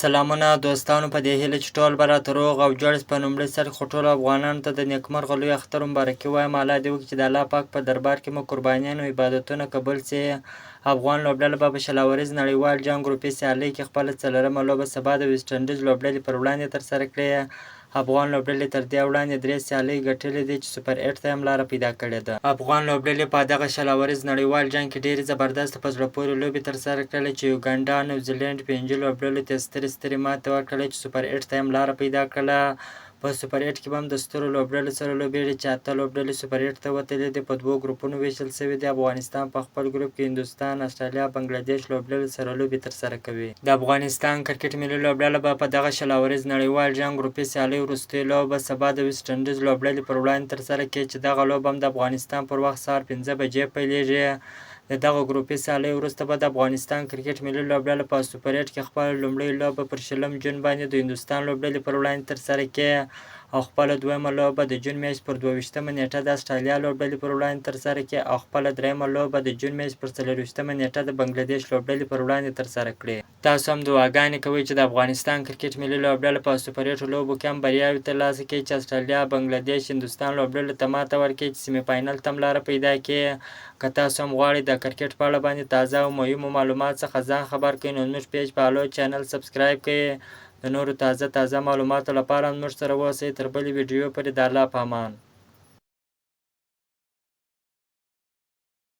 سلامونه دوستانو، په دې هیله چې ټول به راته روغ او جوړ په لومړي سر کې خو ټولو افغانانو ته د نیکمرغه لوی اختر مبارکي وایم. الله دې وکړي چې د الله پاک په دربار کې مو قربانیان او عبادتونه قبول سي. افغان لوبډله به په شلاوریز نړیوال جام ګروپي سیالۍ کې خپله څلورمه لوبه سبا د ویسټ انډیز لوبډلې پر وړاندې ترسره کړې. افغان لوبډلې تر دې وړاندې 3 سیالۍ ګټلې دي چې سوپر 8 ته هم لاره پیدا کړې ده. افغان لوبډلې په دغه شلاوریز نړیوال جام کې ډېرې زبردست په زړه پورې لوبې ترسره کړلې چې یوګانډا، نیوزیلینډ، فنجي لوبډلو ته سترې ماتې ورکړلې چې سوپر 8 ته هم لاره پیدا کړله. په سوپر 8 کې به هم د سترو لوبډلو سره لوبېږي چې 8 لوبډلې سوپر 8 ته وتلې دي. په 2 ګروپونو ویشل شوي دي. افغانستان په خپل ګروپ کې هندوستان، استرالیا، بنګلادیش لوبډلو سره لوبې ترسره کوي. د افغانستان کرکټ ملي لوبډله به په دغه شلاوریز نړیوال جام ګروپي سیالۍ وروستۍ لوبه سبا د ویسټ انډیز لوبډلې پر وړاندې ترسره کړي چې دغه لوبه هم د افغانستان پر وخت سهار 5 بجې پیلیږي. د دغه ګروپي سیالۍ وروسته به د افغانستان کرکټ ملي لوبډله په سوپر 8 کې خپله لومړۍ لوبه پر 20 جون باندې د هندوستان لوبډلې پر وړاندې ترسره کړي او خپله دویمه لوبه د جون میاشتې پر 22مه نیټه د استرالیا لوبډلې پر وړاندې ترسره کړي او خپله دریمه لوبه د جون میاشتې پر 24مه نیټه د بنګلادیش لوبډلې پر وړاندې ترسره کړي. تاسو هم دعاګانې کوئ چې د افغانستان کرکټ ملي لوبډله په سوپر 8 لوبو کې هم بریاوې ترلاسه کړي چې استرالیا، بنګلادیش، هندوستان لوبډلو ته ماته ورکړي چې سیمي فاینل ته هم لاره پیدا کړي. که تاسو هم غواړئ د کرکټ په اړه باندې تازه او مهمو معلومات څخه ځان خبر کړئ نو زموږ پیج فالو، چینل سبسکرایب کړئ. د نورو تازه معلوماتو لپاره هم موږ سره اوسئ. تر بلې ویډیو پورې د الله په امان.